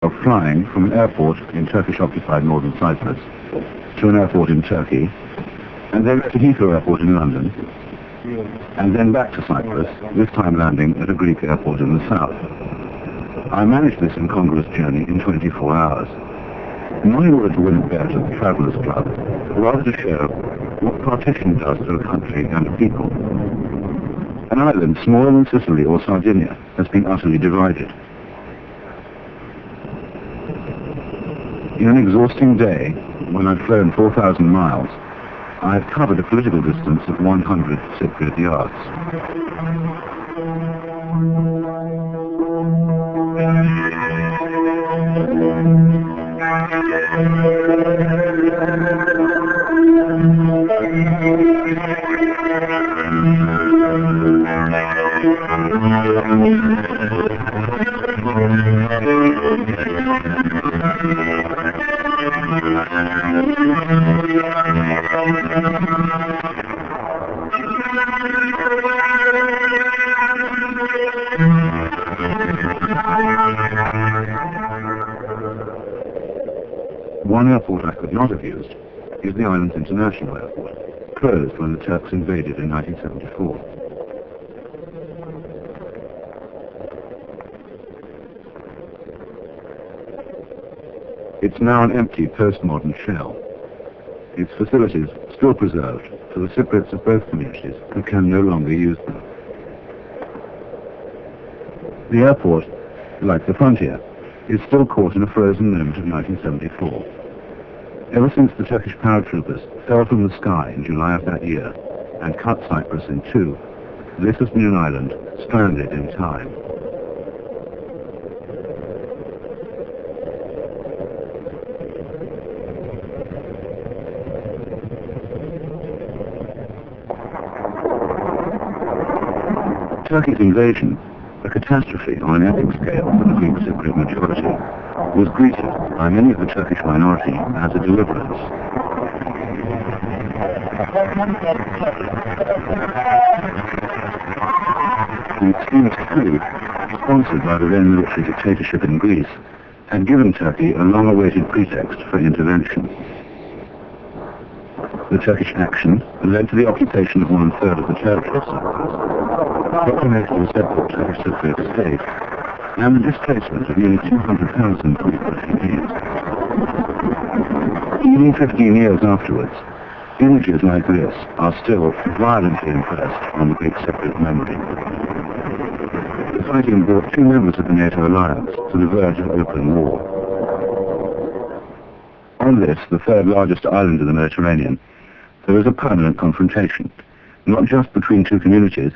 of flying from an airport in Turkish-occupied northern Cyprus to an airport in Turkey, and then to Heathrow Airport in London, and then back to Cyprus, this time landing at a Greek airport in the south. I managed this incongruous journey in 24 hours, not in order to win a bet at the Travelers Club, but rather to show what partition does to a country and a people. An island smaller than Sicily or Sardinia has been utterly divided. In an exhausting day, when I'd flown 4,000 miles, I had covered a political distance of 100 Cypriot yards. One airport I could not have used is the island's international airport, closed when the Turks invaded in 1974. It's now an empty postmodern shell, its facilities still preserved for the Cypriots of both communities who can no longer use them. The airport, like the frontier, is still caught in a frozen moment of 1974. Ever since the Turkish paratroopers fell from the sky in July of that year and cut Cyprus in two, this has been an island stranded in time. Turkey's invasion, a catastrophe on an epic scale for the Greek Cypriot majority, was greeted by many of the Turkish minority as a deliverance. The extremist coup, sponsored by the then military dictatorship in Greece, had given Turkey a long-awaited pretext for intervention. The Turkish action led to the occupation of 1/3 of the territory of Cyprus, proclamation of a separate Turkish Cypriot state, and the displacement of nearly 200,000 Greek refugees. Even 15 years afterwards, images like this are still violently impressed on the Greek Cypriot memory. The fighting brought two members of the NATO alliance to the verge of open war. On this, the third largest island in the Mediterranean, there is a permanent confrontation, not just between two communities,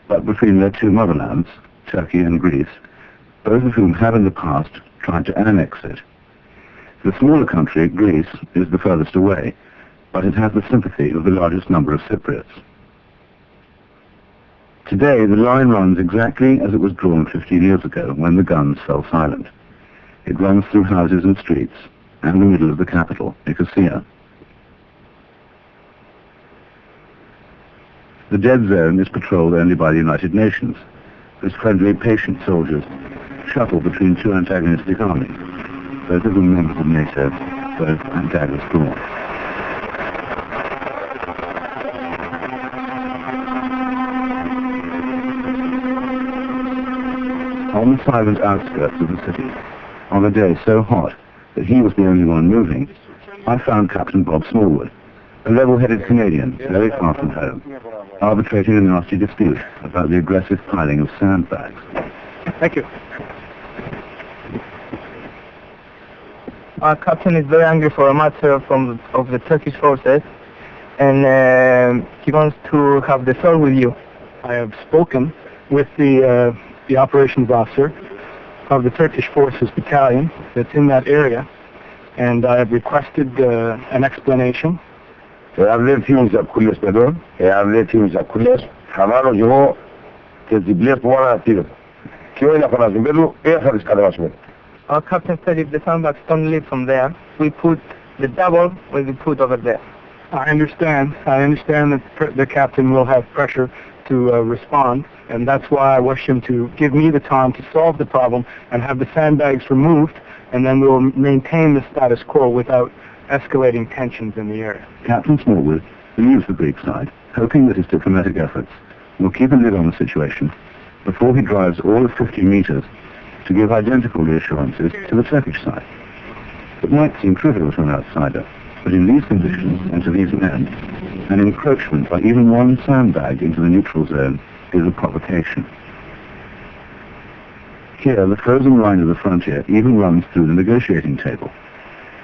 but between their two motherlands, Turkey and Greece, both of whom have in the past tried to annex it. The smaller country, Greece, is the furthest away, but it has the sympathy of the largest number of Cypriots. Today, the line runs exactly as it was drawn 15 years ago when the guns fell silent. It runs through houses and streets, and the middle of the capital, Nicosia. The dead zone is patrolled only by the United Nations, whose friendly, patient soldiers shuttle between two antagonistic armies, both of them members of NATO, both at daggers drawn. On the silent outskirts of the city, on a day so hot that he was the only one moving, I found Captain Bob Smallwood, a level-headed Canadian, very far from home, arbitrating a nasty dispute about the aggressive piling of sandbags. Thank you. Our captain is very angry for a matter of the Turkish forces, and he wants to have the floor with you. I have spoken with the operations officer of the Turkish Forces Battalion that's in that area, and I have requested an explanation. Εάν δεν θύμιζα κούλες παιδών, εάν δεν θύμιζα κούλες, θα βάλω και εγώ τις διπλές που βάλω να τύλω. Και όλοι να φωνάζουν πέτου, θα τις κατεβάσουμε. Our captain said if the sandbags don't leave from there, we put the double will be put over there. I understand that the captain will have pressure to respond, and that's why I wish him to give me the time to solve the problem and have the sandbags removed and then we will maintain the status quo without escalating tensions in the area. Captain Smallwood leaves the Greek side, hoping that his diplomatic efforts will keep a lid on the situation before he drives all of 50 meters to give identical reassurances to the Turkish side. It might seem trivial to an outsider, but in these conditions and to these men, an encroachment by even one sandbag into the neutral zone is a provocation. Here, the frozen line of the frontier even runs through the negotiating table.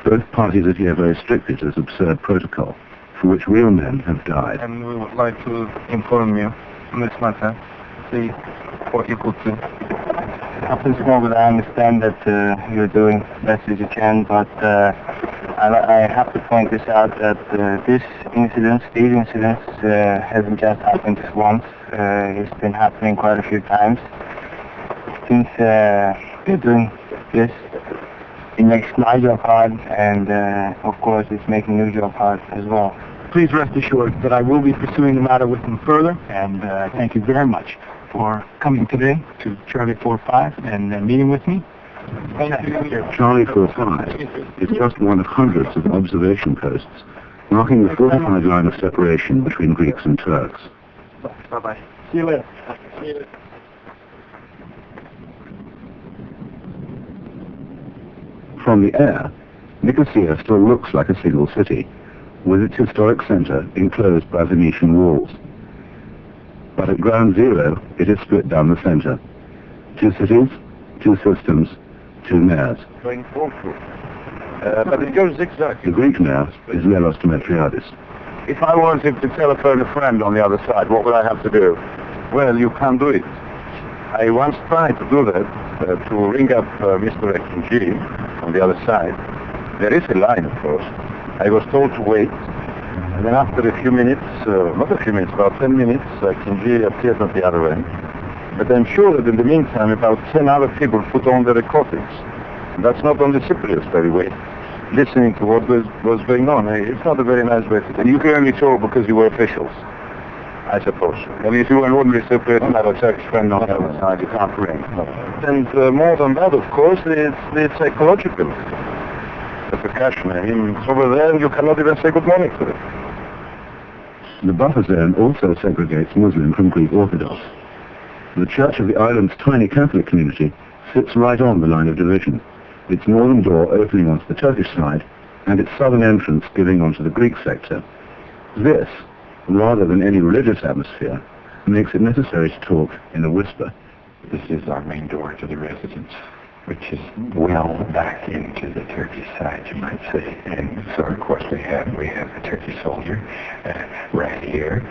Both parties adhere very strictly to this absurd protocol, for which real men have died. And we would like to inform you on this matter. See what you could do. Captain Smallwood, I understand that you're doing the best as you can, but I have to point this out that these incidents haven't just happened just once. It's been happening quite a few times. Since you're doing this, it makes my job hard, and of course it's making your job hard as well. Please rest assured that I will be pursuing the matter with them further, and thank you very much for coming today to Charlie 45 and meeting with me. Thank you. Charlie 45 is just one of hundreds of observation posts marking the fortified line of separation between Greeks and Turks. Bye-bye. See you later. See you later. From the air, Nicosia still looks like a single city, with its historic center enclosed by Venetian walls. But at ground zero, it is split down the center. 2 cities, 2 systems, 2 mayors. Going forward. But it goes zigzag. The Greek mayor is Leros Demetriadis. If I wanted to telephone a friend on the other side, what would I have to do? Well, you can't do it. I once tried to do that, to ring up Mr. Hitchens on the other side. There is a line, of course. I was told to wait, and then after a few minutes, not a few minutes, about 10 minutes, Hitchens appeared at the other end. But I'm sure that in the meantime, about 10 other people put on their recordings. And that's not on the Cypriots, by the way, listening to what was going on. It's not a very nice way to do it. You can only talk because you were officials, I suppose. And if you were an ordinary Cypriot and had a Turkish friend on the other side, you can't ring. And more than that, of course, it's psychological. The percussion, I mean, it's over there and you cannot even say good morning to it. The buffer zone also segregates Muslim from Greek Orthodox. The Church of the island's tiny Catholic community sits right on the line of division, its northern door opening onto the Turkish side and its southern entrance giving onto the Greek sector. This, rather than any religious atmosphere, makes it necessary to talk in a whisper. This is our main door to the residence, which is well back into the Turkish side, you might say. And so, of course, we have a Turkish soldier right here.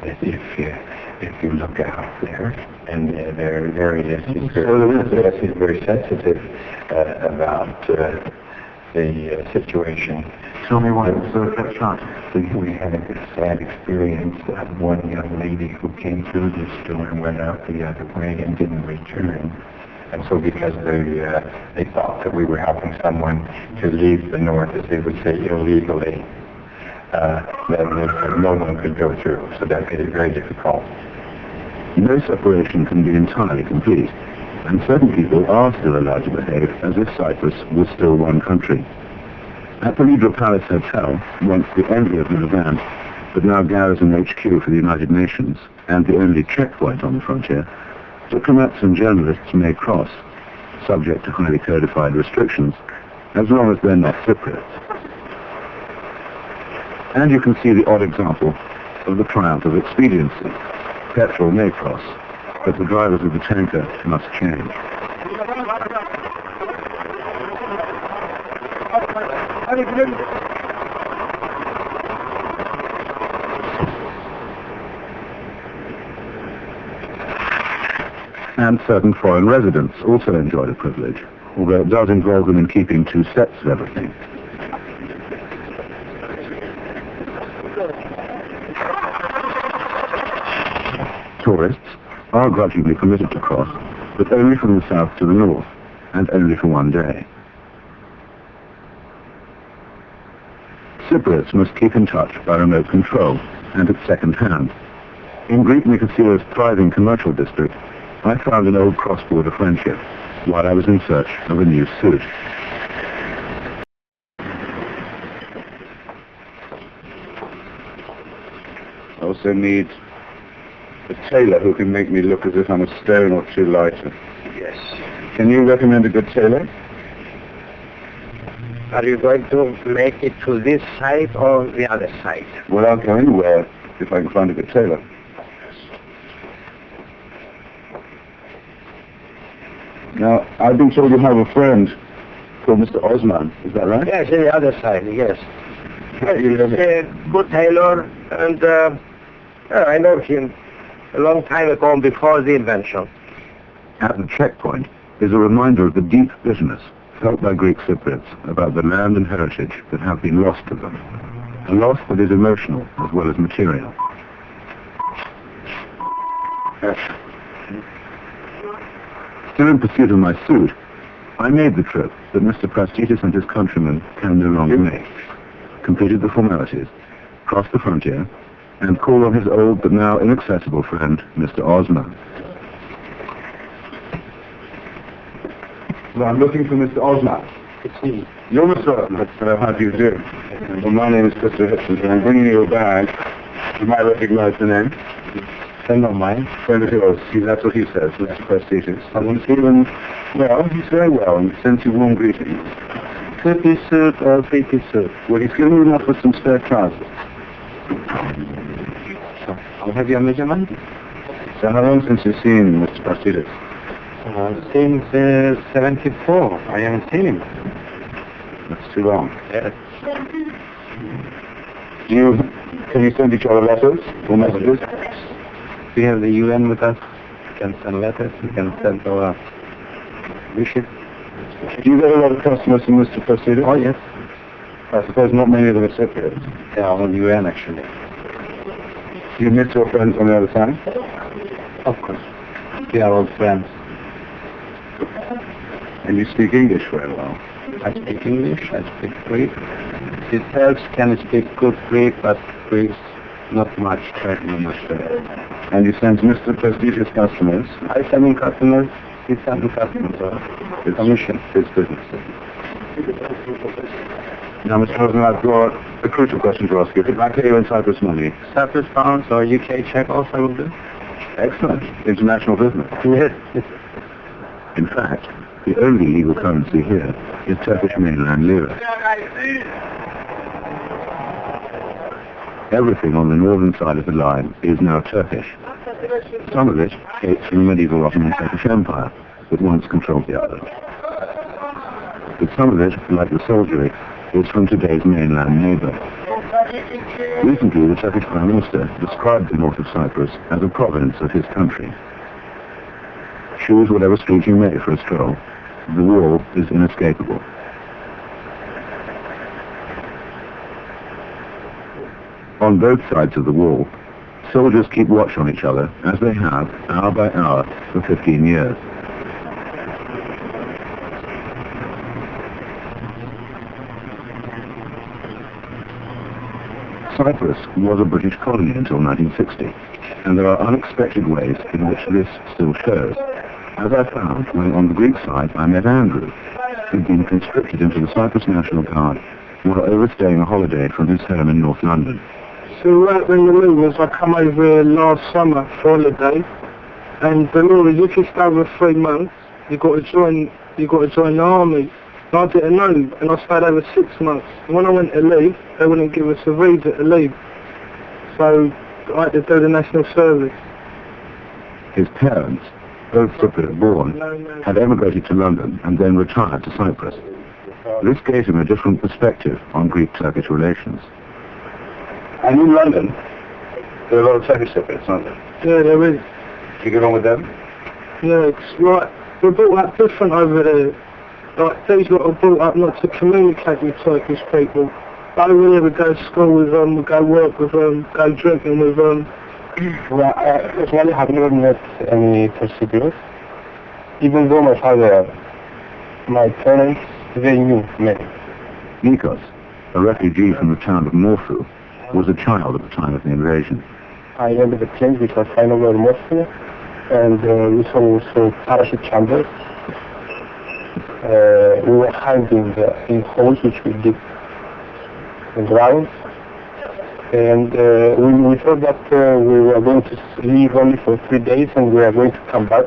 That if you look out there, and there he is. He's very sensitive about the situation. Tell me why it was that shot. We had a sad experience of one young lady who came through this door and went out the other way and didn't return. And so because they thought that we were helping someone to leave the north, as they would say, illegally, then no one could go through. So that made it very difficult. No separation can be entirely complete, and certain people are still allowed to behave as if Cyprus was still one country. At the Leader Palace Hotel, once the envy of the Levant, but now Garrison HQ for the United Nations, and the only checkpoint on the frontier, diplomats and journalists may cross, subject to highly codified restrictions, as long as they're not Cypriots. And you can see the odd example of the triumph of expediency. Petrol may cross, but the drivers of the tanker must change. And certain foreign residents also enjoy the privilege, although it does involve them in keeping 2 sets of everything. Tourists are grudgingly permitted to cross, but only from the south to the north, and only for 1 day. Cypriots must keep in touch by remote control and at second hand. In Greek Nicosia's thriving commercial district, I found an old cross-border friendship while I was in search of a new suit. also need a tailor who can make me look as if I'm a stone or two lighter. Yes. Can you recommend a good tailor? Are you going to make it to this side or the other side? Well, I'll go anywhere if I can find a good tailor. Now, I've been told you have a friend called Mr. Osman. Is that right? Yes, the other side, yes. He's a good tailor, and I know him a long time ago before the invention. At the checkpoint is a reminder of the deep bitterness felt by Greek Cypriots about the land and heritage that have been lost to them. A loss that is emotional as well as material. Yes. Still in pursuit of my suit, I made the trip that Mr. Prastitis and his countrymen can no longer make, completed the formalities, crossed the frontier, and called on his old but now inaccessible friend, Mr. Osman. Well, I'm looking for Mr. Osman. It's me. You're Mr. Osman. How do you do? Well, my name is Mr. Hitchens, and I'm bringing you a bag. You might recognize the name. Friend of mine. Friend of yours. That's what he says, Mr. Prastitis. And feeling, well, he's very well, and sends you warm greetings. 2-piece suit or 3-piece suit? Well, he's given me enough for some spare trousers. So, I'll have your measurement. So how long since you've seen Mr. Prastitis? Since 74. I haven't seen him. That's too long. Yes. Can you send each other letters or messages? We have the UN with us. We can send letters. We can send our wishes. Do you get a lot of customers from Mr. Prastitis? Oh, yes. I suppose not many of them are Cypriots. Yeah, on UN, actually. Do you miss your friends on the other side? Of course. We are old friends. And you speak English very well. I speak English, I speak Greek. His helps can speak good Greek, but Greek not much, very much better. And you send Mr. Prastitis customers? I send him customers, he sends him customers. It's Commission. It's business. Now, Mr. Osman, I've got a crucial question to ask you. If I pay you in Cyprus money? Cyprus pounds or UK check also will do. Excellent. International business. Yes. In fact, the only legal currency here is Turkish mainland lira. Everything on the northern side of the line is now Turkish. Some of it dates from the medieval Ottoman Turkish Empire that once controlled the island. But some of it, like the soldiery, is from today's mainland neighbour. Recently, the Turkish Prime Minister described the north of Cyprus as a province of his country. Choose whatever street you may for a stroll. The wall is inescapable. On both sides of the wall, soldiers keep watch on each other, as they have, hour by hour, for 15 years. Cyprus was a British colony until 1960, and there are unexpected ways in which this still shows. As I found when on the Greek side I met Andrew, who'd been conscripted into the Cyprus National Guard while overstaying a holiday from his home in North London. So right when the move was, I come over last summer for holiday, and the law is if you stay over 3 months, you got to join the army. And I didn't know, and I stayed over 6 months. And when I went to leave, they wouldn't give us a visa to leave. So I had to do the national service. His parents, both Cypriot born, had emigrated to London and then retired to Cyprus. This gave him a different perspective on Greek-Turkish relations. And in London, there are a lot of Turkish Cypriots, aren't there? Yeah, there is. Do you get on with them? Yeah, it's like, we're brought up different over there. Like, these lot are brought up not to communicate with Turkish people. Over there we go to school with them, we go work with them, go drinking with them. Well, personally, I have never met any Cypriots. Even though my parents, they knew many. Nikos, a refugee from the town of Morphu, was a child at the time of the invasion. I remember the place which was kind of Morphu, and we saw also parachute chambers. We were hiding in holes which we dig in the ground. And we thought that we were going to leave only for 3 days and we are going to come back.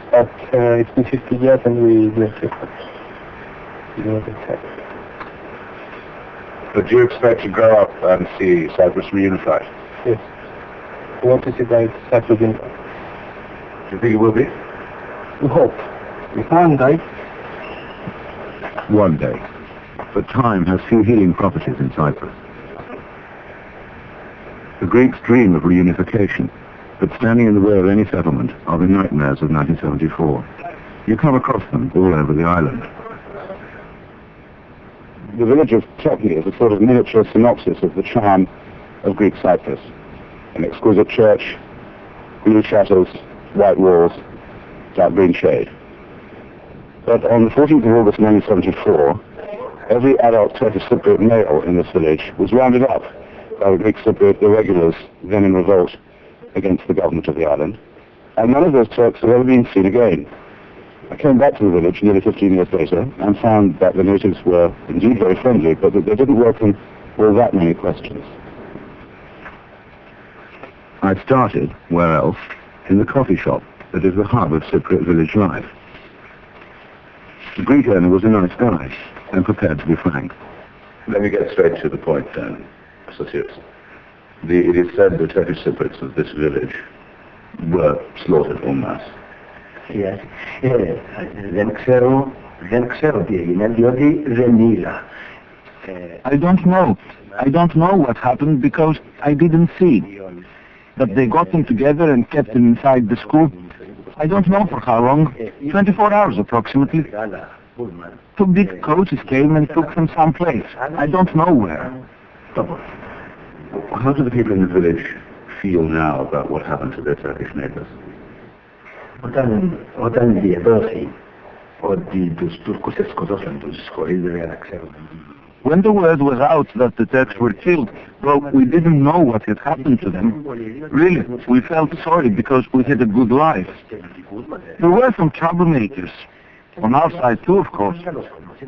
But it's been 50 years and we didn't feel it. But do you expect to grow up and see Cyprus reunified? Yes. We want to see that Cyprus unified. Do you think it will be? We hope. One day. One day. But time has few healing properties in Cyprus. The Greeks dream of reunification, but standing in the way of any settlement are the nightmares of 1974. You come across them all over the island. The village of Tokyo is a sort of miniature synopsis of the charm of Greek Cyprus. An exquisite church, blue shutters, white walls, dark green shade. But on the 14th of August 1974, every adult Turkish Cypriot male in this village was rounded up by the Greek Cypriot irregulars then in revolt against the government of the island, and none of those Turks have ever been seen again. I came back to the village nearly 15 years later and found that the natives were indeed very friendly, but that they didn't welcome all that many questions. I started, where else, in the coffee shop that is the hub of Cypriot village life. The Greek owner was a nice guy and prepared to be frank. Let me get straight to the point then, Sotiris. It is said the Turkish Cypriots of this village were slaughtered en masse. Yes. Δεν ξέρω τι έγινε, διότι δεν είδα. I don't know. I don't know what happened because I didn't see. But they got them together and kept them inside the school. I don't know for how long, 24 hours approximately. Two big coaches came and took them someplace. I don't know where. How do the people in the village feel now about what happened to their Turkish neighbors? Όταν διεδόθη ότι τους Τούρκους σκοτώσαν τους χωρίς βέβαια να ξέρουν. When the word was out that the Turks were killed, well, we didn't know what had happened to them. Really, we felt sorry because we had a good life. There were some troublemakers, on our side too, of course,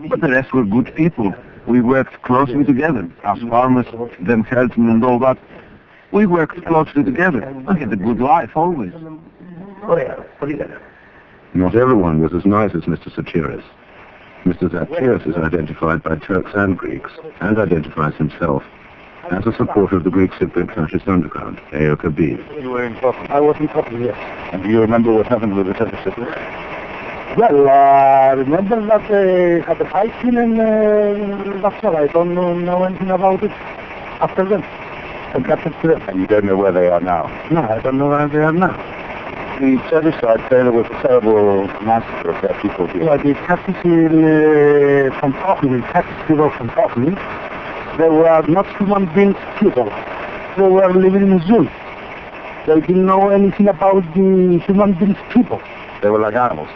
but the rest were good people. We worked closely together, as farmers, then herdsmen and all that. We worked closely together. We had a good life always. Not everyone was as nice as Mr. Sotiris. Mr. Zachiris is identified by Turks and Greeks, and identifies himself as a supporter of the Greek Cypriot fascist underground, AOKB. You were in Tokyo. I was in Tokyo, yes. And do you remember what happened with the Turkish Cypriots? Well, I remember that they had a fight scene and that's all. I don't know anything about it after them. What happened to them? And you don't know where they are now? No, I don't know where they are now. The Turkish side say there was a terrible massacre of their people here. Yeah, the Turkish from Tokyo, the Turkish people from Tokyo, they were not human beings people. They were living in zoo. They didn't know anything about the human beings people. They were like animals.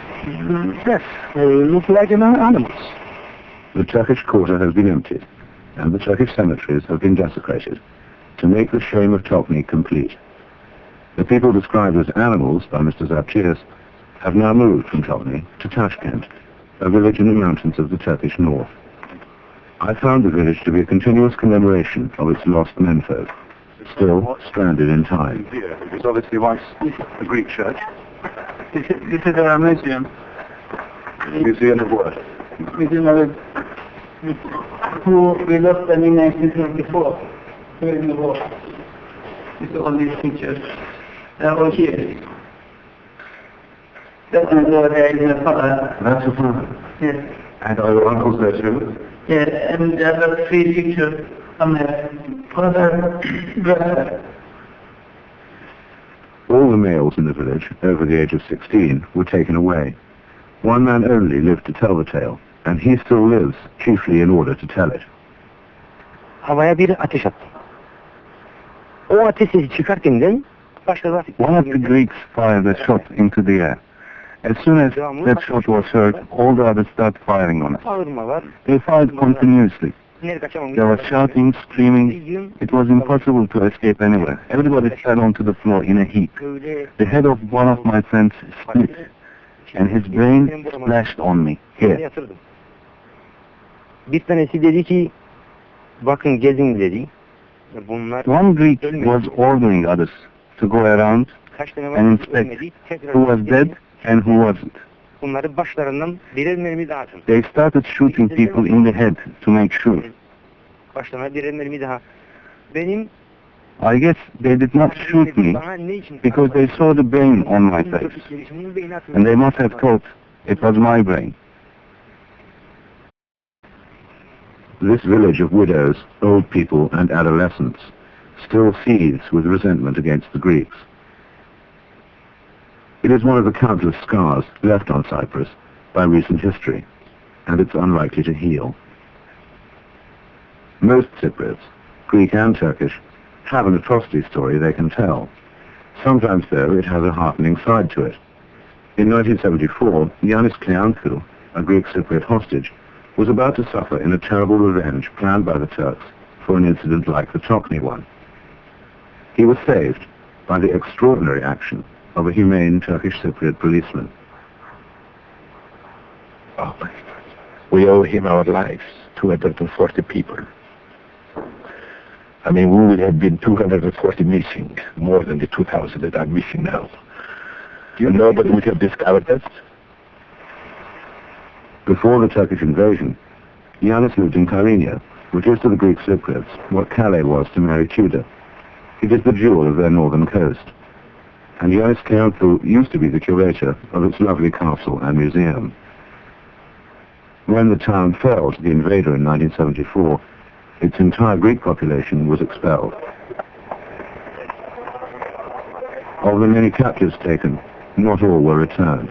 Yes, they look like animals. The Turkish quarter has been emptied, and the Turkish cemeteries have been desecrated to make the shame of Tokyo complete. The people described as animals by Mr. Zachiris have now moved from Tokyo to Tashkent, a village in the mountains of the Turkish north. I found the village to be a continuous commemoration of its lost menfolk, still stranded in time. It was obviously once a Greek church. This is a museum. Museum of what? Museum of who we lost them in 1974 during the war. It's all these pictures. They're all here. That's another father. That's your father? Yes. And are your uncles there too? Yes, and there are 3 pictures on the father, brother. All the males in the village, over the age of 16, were taken away. One man only lived to tell the tale, and he still lives, chiefly in order to tell it. Havaya bir ateş attı. O ateş sesi çıkarken başladılar. One of the Greeks fired a shot into the air. As soon as that shot was heard, all the others started firing on us. They fired continuously. There was shouting, screaming. It was impossible to escape anywhere. Everybody fell onto the floor in a heap. The head of one of my friends split, and his brain splashed on me, here. Bir tanesi dedi ki, bakın gezin dedi. One Greek was ordering others to go around and inspect who was dead and who wasn't. They started shooting people in the head to make sure. I guess they did not shoot me because they saw the brain on my face, and they must have thought it was my brain. This village of widows, old people and adolescents still seethes with resentment against the Greeks. It is one of the countless scars left on Cyprus by recent history, and it's unlikely to heal. Most Cypriots, Greek and Turkish, have an atrocity story they can tell. Sometimes, though, it has a heartening side to it. In 1974, Yanis Kleanthou, a Greek Cypriot hostage, was about to suffer in a terrible revenge planned by the Turks for an incident like the Chokni one. He was saved by the extraordinary action of a humane Turkish Cypriot policeman. Oh my God. We owe him our lives, 240 people. I mean, we would have been 240 missing, more than the 2,000 that are missing now. Nobody would have discovered us. Before the Turkish invasion, Yanis lived in Kyrenia, which is to the Greek Cypriots what Calais was to Mary Tudor. It is the jewel of their northern coast. And Yanis Kleanthou used to be the curator of its lovely castle and museum. When the town fell to the invader in 1974, its entire Greek population was expelled. Of the many captives taken, not all were returned.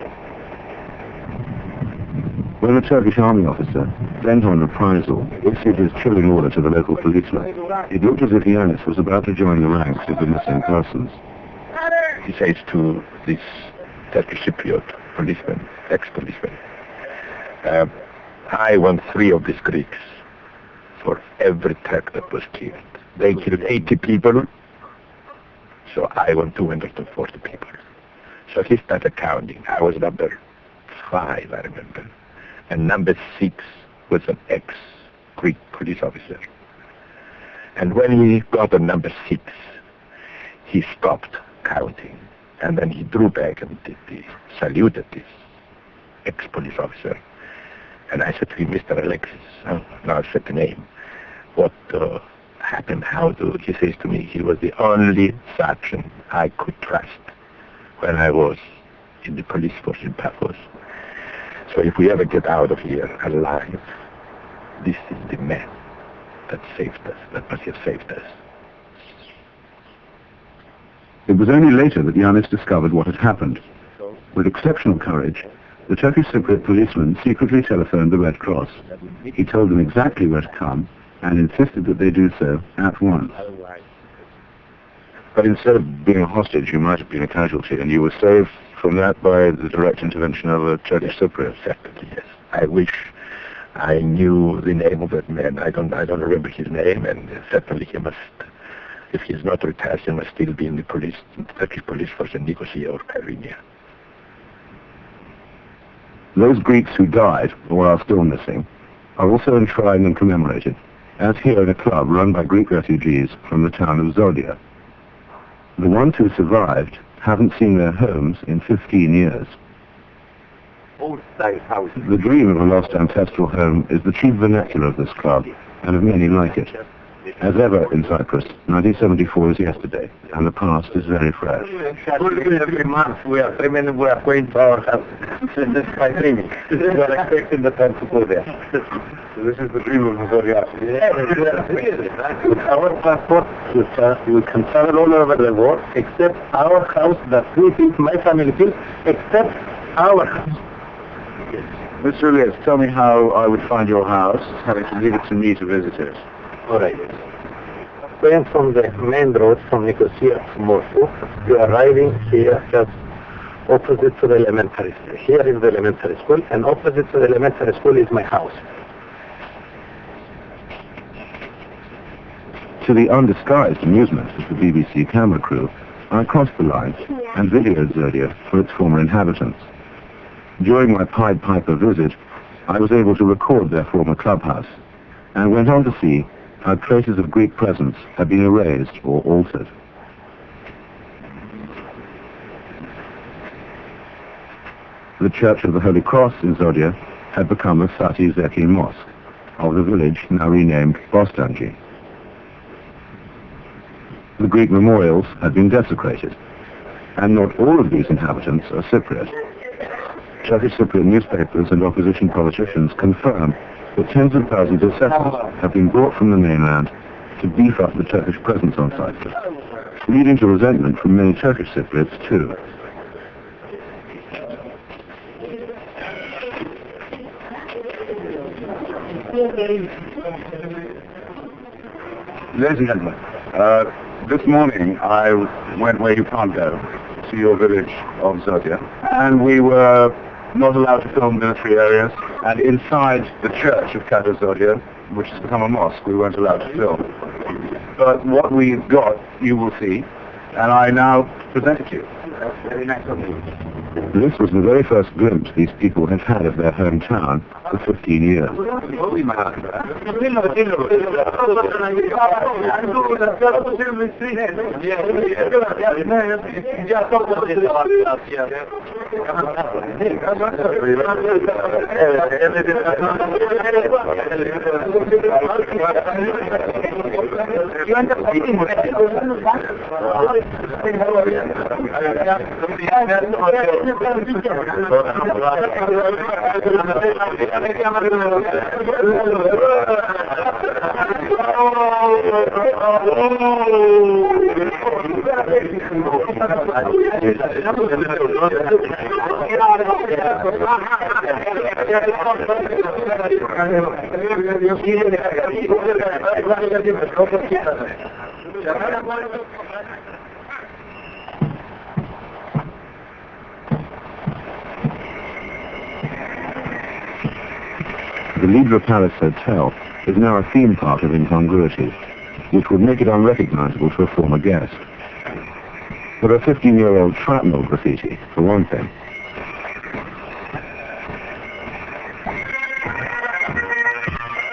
When a Turkish army officer, bent on reprisal, issued his chilling order to the local policeman, it looked as if Yanis was about to join the ranks of the missing persons. He says to this Turkish Cypriot policeman, ex-policeman, I want 3 of these Greeks for every Turk that was killed. They killed 80 people, so I want 240 people. So he started counting. I was number 5, I remember. And number 6 was an ex-Greek police officer. And when he got on number 6, he stopped counting. And then he drew back and saluted this ex-police officer. And I said to him, Mr. Alexis, now I said the name, what happened, he says to me, he was the only sergeant I could trust when I was in the police force in Paphos. So if we ever get out of here alive, this is the man that saved us, that must have saved us. It was only later that Yanis discovered what had happened. With exceptional courage, the Turkish Cypriot policeman secretly telephoned the Red Cross. He told them exactly where to come and insisted that they do so at once. But instead of being a hostage, you might have been a casualty, and you were saved from that by the direct intervention of a Turkish Cypriot. Exactly, yes. I wish I knew the name of that man. I don't remember his name, and certainly he must, if he is not retired, he must still be in the Turkish police force in Nicosia or Kyrenia. Those Greeks who died, or are still missing, are also enshrined and commemorated, as here in a club run by Greek refugees from the town of Zodia. The ones who survived haven't seen their homes in 15 years. The dream of a lost ancestral home is the chief vernacular of this club, and of many like it. As ever in Cyprus, 1974 is yesterday, and the past is very fresh. Every month we are going to our house. This is my dreaming. We are expecting the time to go there. So this is the dream of Zoria. With our passport, we can travel all over the world, except our house that we think, my family feels, except our house. Mr. Elias, tell me how I would find your house, having to leave it to me to visit it. All right. Going from the main road from Nicosia to Moscow, you are arriving here just opposite to the elementary school. Here is the elementary school, and opposite to the elementary school is my house. To the undisguised amusement of the BBC camera crew, I crossed the line and videoed Zodia for its former inhabitants. During my Pied Piper visit, I was able to record their former clubhouse, and went on to see how traces of Greek presence had been erased or altered. The Church of the Holy Cross in Zodia had become a Sati Zeki mosque of the village now renamed Bostanji. The Greek memorials had been desecrated, and not all of these inhabitants are Cypriot. Turkish Cypriot newspapers and opposition politicians confirm that tens of thousands of settlers have been brought from the mainland to beef up the Turkish presence on Cyprus, leading to resentment from many Turkish Cypriots too. Ladies and gentlemen, this morning I went where you can't go, to your village of Zodia, and we were not allowed to film military areas, and inside the church of Kato Zodia, which has become a mosque, we weren't allowed to film. But what we've got, you will see, and I now present it to you. Very nice of you. This was the very first glimpse these people had had of their hometown for 15 years. The Libra Palace Hotel is now a theme park of incongruities, which would make it unrecognizable to a former guest. There are 15-year-old shrapnel graffiti, for one thing.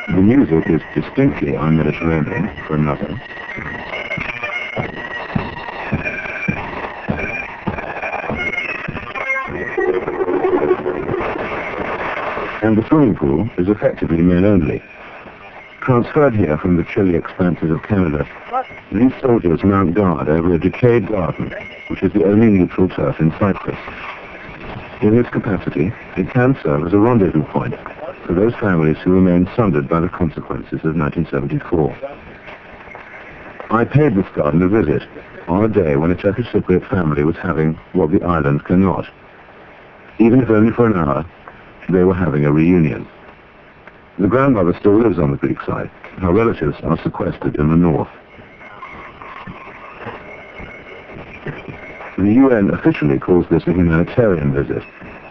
The music is distinctly un-Mediterranean, for another. And the swimming pool is effectively men-only. Transferred here from the chilly expanses of Canada, these soldiers mount guard over a decayed garden, which is the only neutral turf in Cyprus. In this capacity, it can serve as a rendezvous point for those families who remain sundered by the consequences of 1974. I paid this garden a visit on a day when a Turkish Cypriot family was having what the island cannot. Even if only for an hour, they were having a reunion. The grandmother still lives on the Greek side. Her relatives are sequestered in the north. The UN officially calls this a humanitarian visit,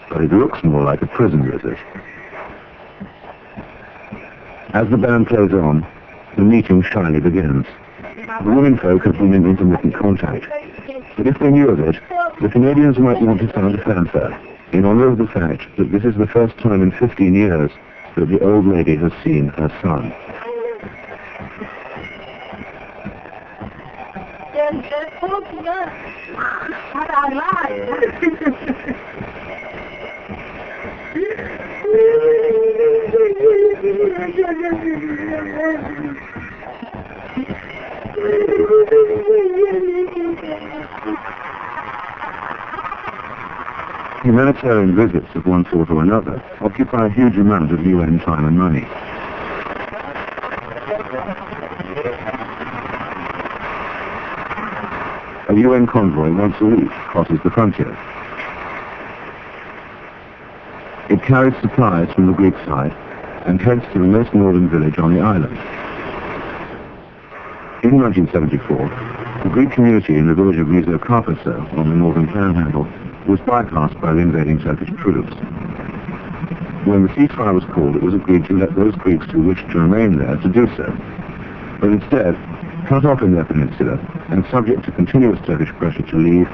but it looks more like a prison visit. As the band plays on, the meeting shyly begins. The womenfolk have been in intermittent contact, but if they knew of it, the Canadians might want to sound a fanfare in honor of the fact that this is the first time in 15 years that the old lady has seen her son. Humanitarian visits of one sort or another occupy a huge amount of UN time and money. A UN convoy once a week crosses the frontier. It carries supplies from the Greek side and heads to the most northern village on the island. In 1974, the Greek community in the village of Rizokarpaso on the northern panhandle was bypassed by the invading Turkish troops. When the ceasefire was called, it was agreed to let those Greeks who wished to remain there to do so. But instead, cut off in their peninsula and subject to continuous Turkish pressure to leave,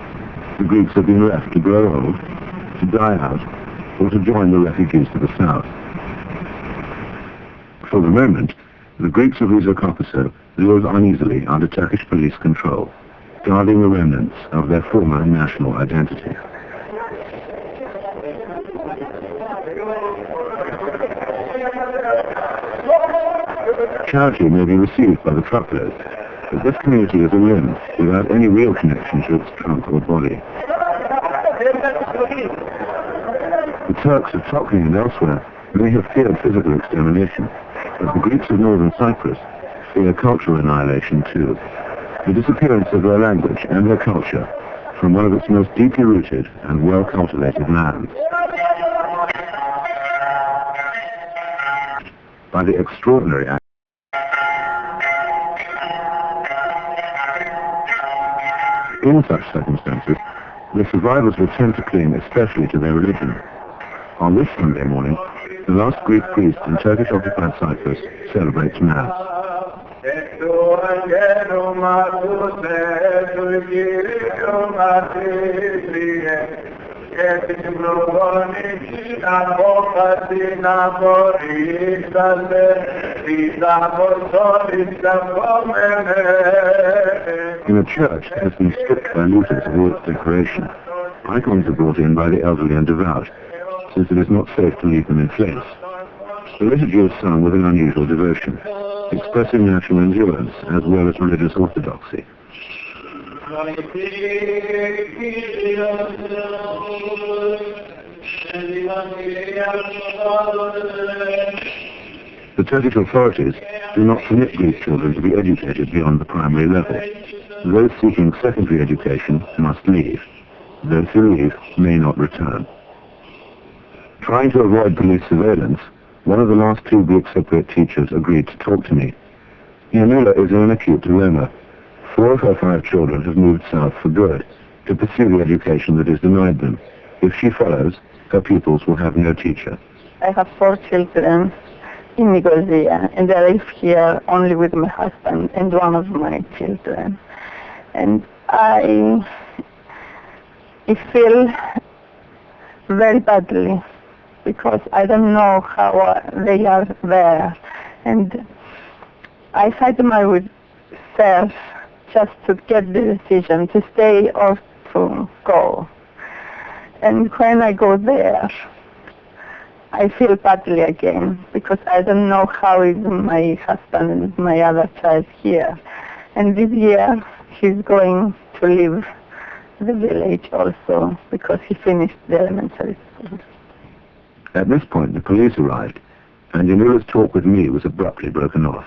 the Greeks have been left to grow old, to die out, or to join the refugees to the south. For the moment, The Greeks of Rizokopouso live uneasily under Turkish police control, guarding the remnants of their former national identity. Charity may be received by the truckload, but this community is a limb without any real connection to its trunk or body. The Turks of Tokyo and elsewhere may have feared physical extermination, but the Greeks of northern Cyprus fear cultural annihilation too. The disappearance of their language and their culture from one of its most deeply rooted and well-cultivated lands. By the extraordinary act. In such circumstances, the survivors will tend to cling especially to their religion. On this Sunday morning, the last Greek priest in Turkish-occupied Cyprus celebrates Mass. In a church that has been stripped by looters of all its decoration, icons are brought in by the elderly and devout, since it is not safe to leave them in place. The liturgy is sung with an unusual devotion, expressing national endurance as well as religious orthodoxy. The Turkish authorities do not permit Greek children to be educated beyond the primary level. Those seeking secondary education must leave. Those who leave may not return. Trying to avoid police surveillance, one of the last two Greek Cypriot teachers agreed to talk to me. Yanula is in an acute dilemma. 4 of her 5 children have moved south for good, to pursue the education that is denied them. If she follows, her pupils will have no teacher. I have 4 children in Nicosia, and I live here only with my husband and one of my children. And I feel very badly because I don't know how they are there. And I fight myself just to get the decision to stay or to go. And when I go there, I feel badly again because I don't know how is my husband and my other child here. And this year he's going to leave the village also because he finished the elementary school. At this point the police arrived, and Yanula's talk with me was abruptly broken off.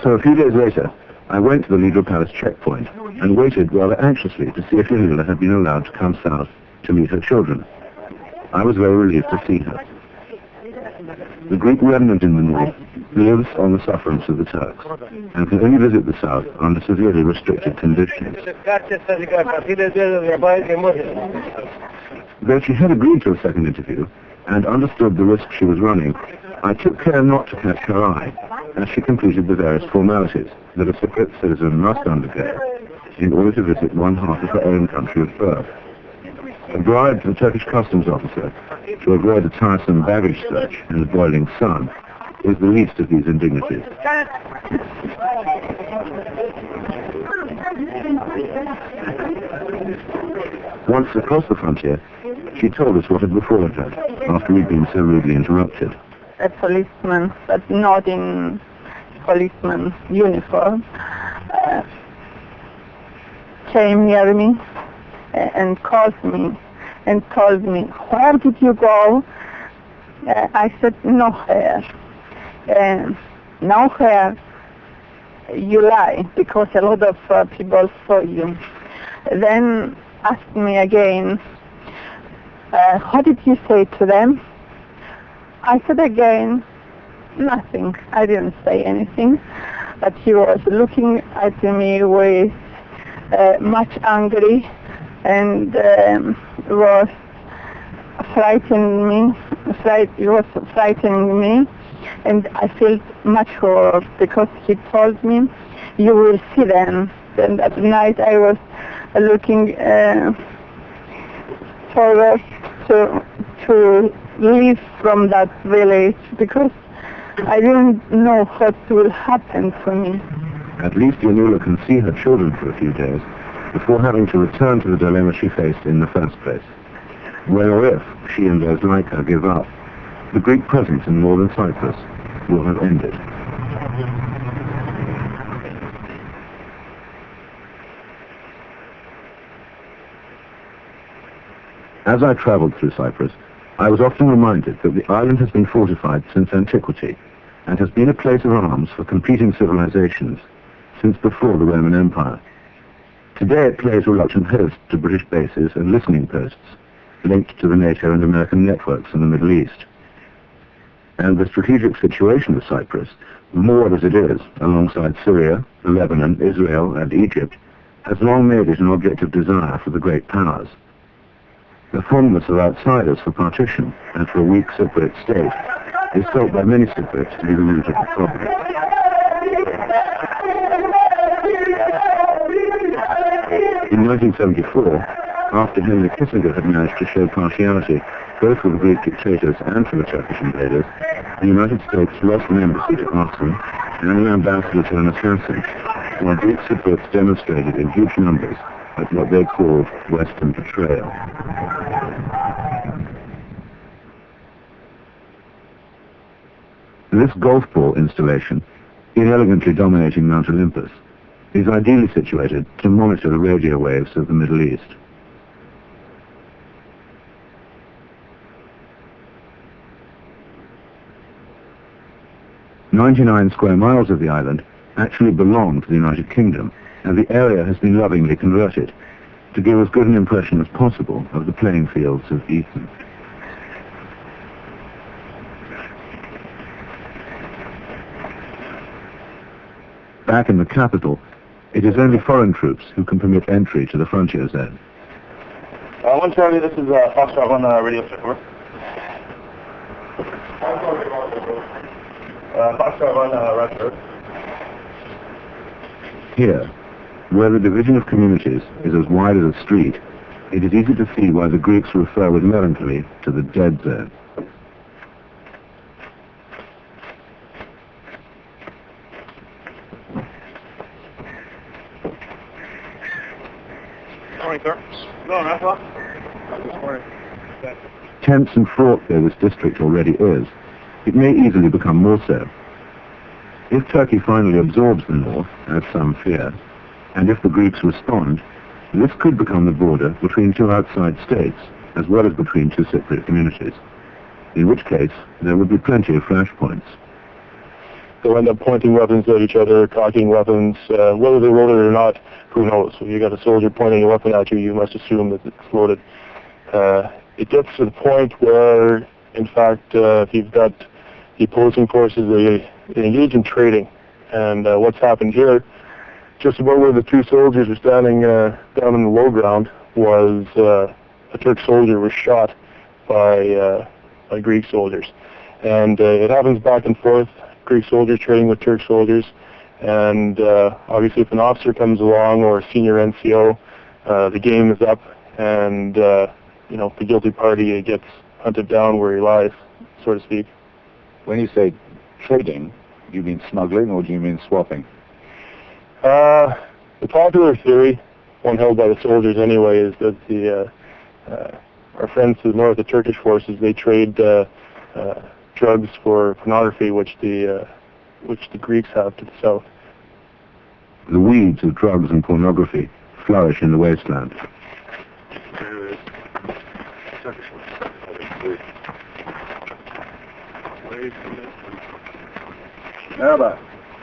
So a few days later, I went to the Legal Palace checkpoint and waited rather anxiously to see if Yanula had been allowed to come south to meet her children. I was very relieved to see her. The Greek remnant in the north lives on the sufferance of the Turks and can only visit the south under severely restricted conditions. Though she had agreed to a second interview and understood the risk she was running, I took care not to catch her eye as she completed the various formalities that a Cypriot citizen must undergo in order to visit one half of her own country of birth. A bribe to the Turkish customs officer to avoid a tiresome baggage search in the boiling sun is the least of these indignities. Once across the frontier, she told us what had befallen her after we'd been so rudely interrupted. A policeman, but not in policeman's uniform, came near me and called me and told me, "Where did you go?" I said, "Nowhere." Nowhere, you lie, because a lot of people saw you. Then asked me again, "What did you say to them?" I said again, nothing. I didn't say anything, but he was looking at me with much angry and was frightening me. He was frightening me, and I felt much horror because he told me, "You will see them." And at night I was looking forward to to leave from that village because I didn't know what will happen to me. At least Yanula can see her children for a few days before having to return to the dilemma she faced in the first place. When or if she and those like her give up, the Greek presence in northern Cyprus will have ended. As I travelled through Cyprus, I was often reminded that the island has been fortified since antiquity and has been a place of arms for competing civilizations since before the Roman Empire. Today it plays reluctant host to British bases and listening posts linked to the NATO and American networks in the Middle East. And the strategic situation of Cyprus, moored as it is alongside Syria, Lebanon, Israel and Egypt, has long made it an object of desire for the great powers. The fondness of outsiders for partition and for a weak Cypriot state is felt by many Cypriots to be the root of the problem. In 1974, after Henry Kissinger had managed to show partiality both for the Greek dictators and for the Turkish invaders, the United States lost an embassy to Arsenal and an ambassador to an assassin, while Greek Cypriots demonstrated in huge numbers at what they called Western betrayal. This golf ball installation, inelegantly dominating Mount Olympus, is ideally situated to monitor the radio waves of the Middle East. "99 square miles of the island actually belong to the United Kingdom, and the area has been lovingly converted to give as good an impression as possible of the playing fields of Eden." Back in the capital, it is only foreign troops who can permit entry to the frontier zone. 1 Charlie, this is Foxtrot 1 radio check. Foxtrot 1 Roger. Here, where the division of communities is as wide as a street, it is easy to see why the Greeks refer with melancholy to the dead zone. Morning, sir. No, that's all. This morning. Tense and fraught though this district already is, it may easily become more so. If Turkey finally absorbs the north, as some fear, and if the Greeks respond, this could become the border between two outside states, as well as between two Cypriot communities, in which case there would be plenty of flashpoints. They'll end up pointing weapons at each other, cocking weapons. Whether they load it or not, who knows? If you got a soldier pointing a weapon at you, you must assume that it's loaded. It gets to the point where, in fact, if you've got the opposing forces, they engage in trading. And what's happened here, just about where the two soldiers are standing down in the low ground, was a Turk soldier was shot by Greek soldiers. And it happens back and forth. Greek soldiers trading with Turk soldiers, and obviously if an officer comes along or a senior NCO, the game is up, and the guilty party gets hunted down where he lies, so to speak. When you say trading, do you mean smuggling or do you mean swapping? The popular theory, one held by the soldiers anyway, is that our friends to the north, the Turkish forces, they trade drugs for pornography, which the Greeks have to the south. The weeds of drugs and pornography flourish in the wasteland.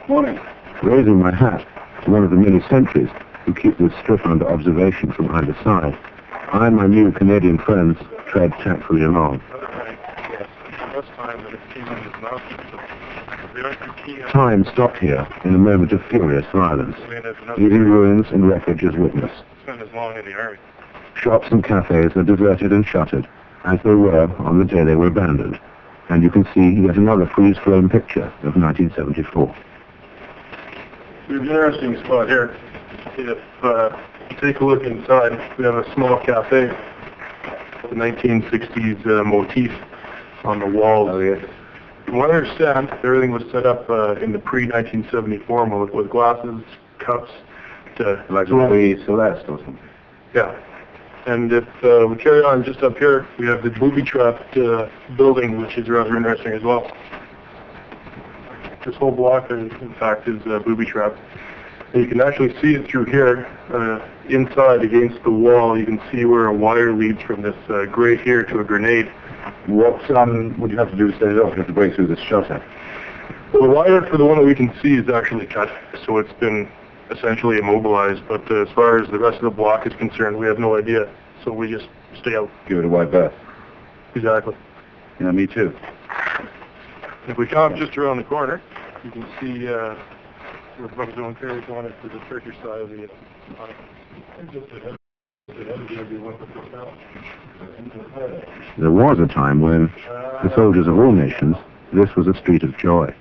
Morning. Raising my hat to one of the many sentries who keep this strip under observation from either side, I and my new Canadian friends tread tactfully along. Time stopped here in a moment of furious violence, leaving ruins and wreckage as witness. Shops and cafes are deserted and shuttered, as they were on the day they were abandoned, and you can see yet another freeze-frame picture of 1974. There's an interesting spot here. If you take a look inside, we have a small cafe the 1960s motif on the walls. Oh, yes. From what I understand, everything was set up in the pre-1974 mode with glasses, cups, like the Celeste or something. yeah. And if we carry on just up here, we have the booby-trapped building, which is rather interesting as well. This whole block, in fact, is booby-trapped. And you can actually see it through here, inside against the wall. You can see where a wire leads from this grate here to a grenade. What would you have to do to set it off? You have to break through this shutter. Well, the wire for the one that we can see is actually cut, so it's been essentially immobilized. But as far as the rest of the block is concerned, we have no idea. So we just stay out. Give it a wide berth. Exactly. Yeah, me too. If we come up just around the corner, you can see where the buffer zone carries on it to the Turkish side of the There was a time when, for soldiers of all nations, this was a street of joy.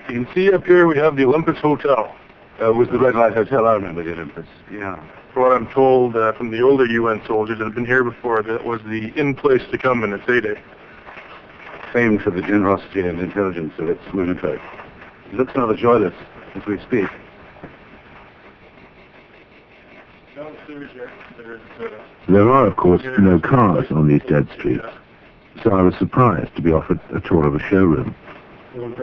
You can see up here we have the Olympus Hotel. Was the Red Light Hotel? I remember the Olympus. Yeah. From what I'm told from the older UN soldiers that have been here before, that was the in-place to come in its heyday. Famed for the generosity and intelligence of its lunatic. It looks rather joyless as we speak. There are, of course, no cars on these dead streets, so I was surprised to be offered a tour of a showroom. Not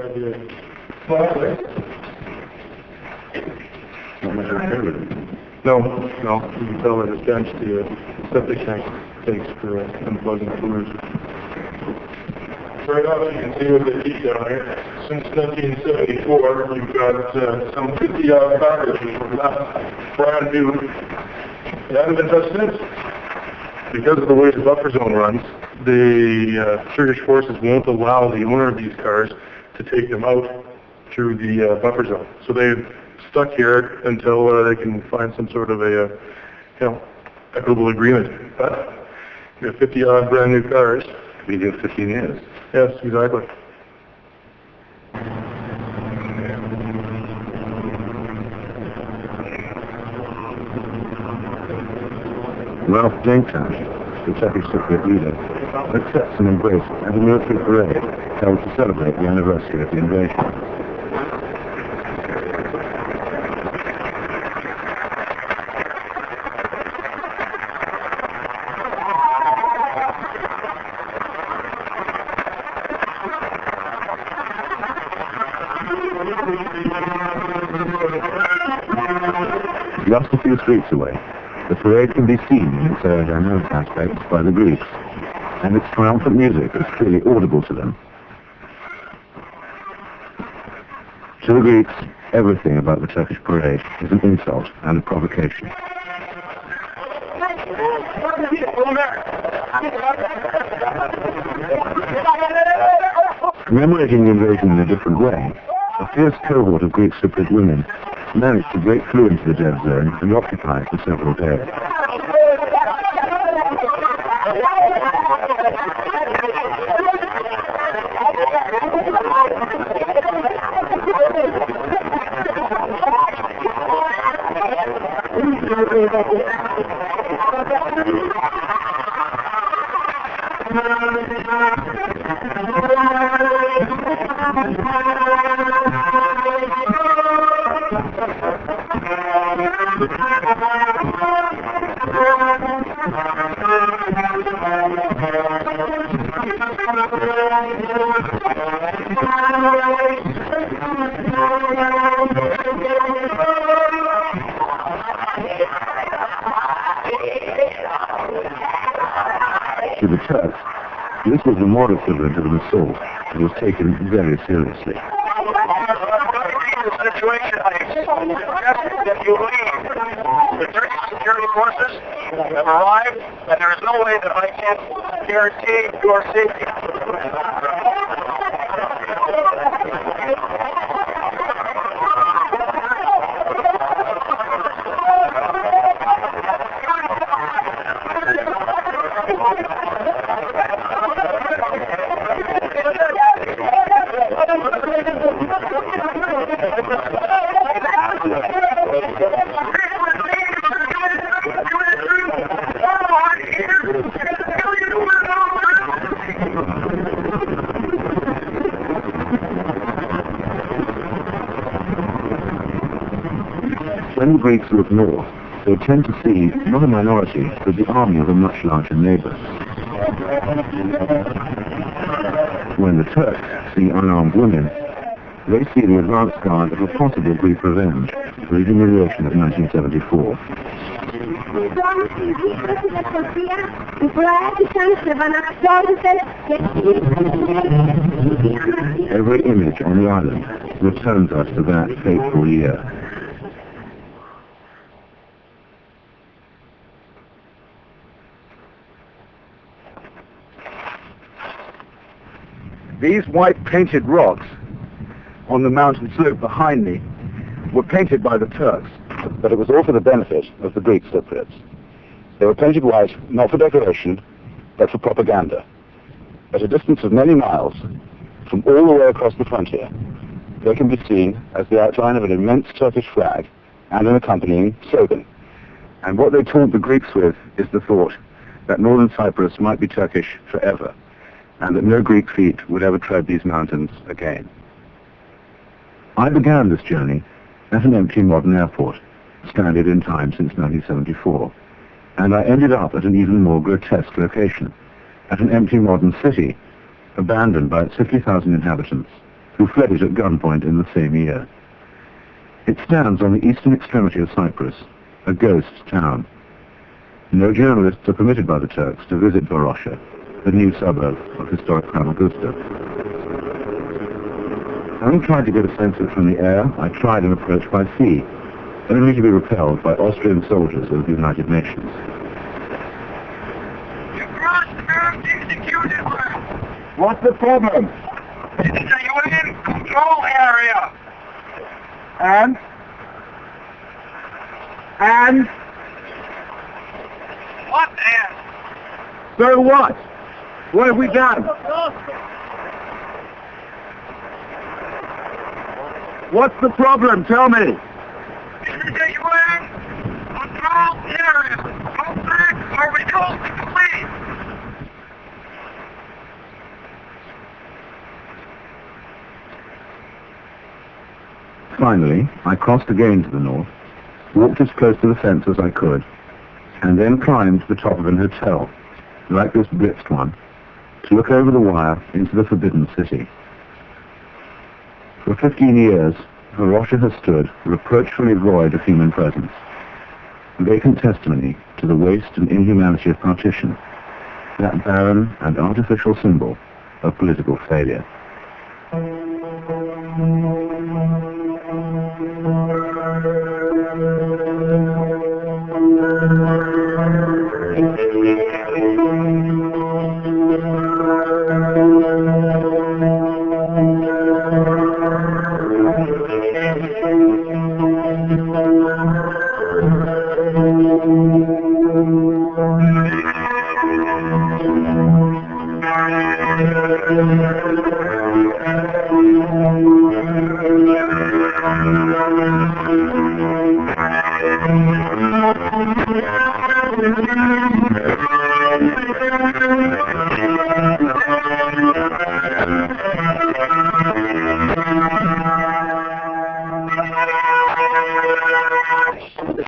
much of a showroom. No. You can tell that it's benched the septic tank takes for unplugging fluids. Right now, you can see with the heat down here, since 1974, you've got some 50-odd cars which were left brand new. They haven't been touched since. Because of the way the buffer zone runs, the Turkish forces won't allow the owner of these cars to take them out through the buffer zone. So they've stuck here until they can find some sort of a, equitable agreement. But we have 50-odd brand new cars. Been here 15 years. Yes, exactly. Ralph Jenkins, the Turkish Cypriot leader, accepts an embrace at a military parade held to celebrate the anniversary of the invasion. Just a few streets away, the parade can be seen in its aerodynamic aspects by the Greeks, and its triumphant music is clearly audible to them. To the Greeks, everything about the Turkish parade is an insult and a provocation. Commemorating the invasion in a different way, a fierce cohort of Greek Cypriot women managed to break through into the dead zone and occupy it for several days. To the Turks, this was the moral equivalent of an assault and was taken very seriously. The situation, I suggest that you leave. The Turkish security forces have arrived, and there is no way that I can guarantee your safety. when the Greeks look north, they tend to see not a minority, but the army of a much larger neighbor. When the Turks see unarmed women, they see the advance guard of a possible Greek revenge for the humiliation of 1974. Every image on the island returns us to that fateful year. These white painted rocks on the mountain slope behind me were painted by the Turks, but it was all for the benefit of the Greek Cypriots. They were painted white, not for decoration, but for propaganda. At a distance of many miles, from all the way across the frontier, they can be seen as the outline of an immense Turkish flag and an accompanying slogan. And what they taunt the Greeks with is the thought that northern Cyprus might be Turkish forever, and that no Greek feet would ever tread these mountains again. I began this journey at an empty modern airport, standard in time since 1974, and I ended up at an even more grotesque location, at an empty modern city, abandoned by its 50,000 inhabitants, who fled it at gunpoint in the same year. It stands on the eastern extremity of Cyprus, a ghost town. No journalists are permitted by the Turks to visit Varosha, the new suburb of historic Famagusta. Having tried to get a sense of it from the air, I tried an approach by sea, only to be repelled by Austrian soldiers of the United Nations. You crossed the Arab executed line. What's the problem? It's a UN control area. And? What and? So what? What have we done? What's the problem? Tell me. This is a UN control area. Go back or we call the police. Finally, I crossed again to the north, walked as close to the fence as I could, and then climbed to the top of an hotel, like this blitzed one, to look over the wire into the forbidden city. For 15 years, Varosha has stood reproachfully void of human presence, vacant testimony to the waste and inhumanity of partition, that barren and artificial symbol of political failure.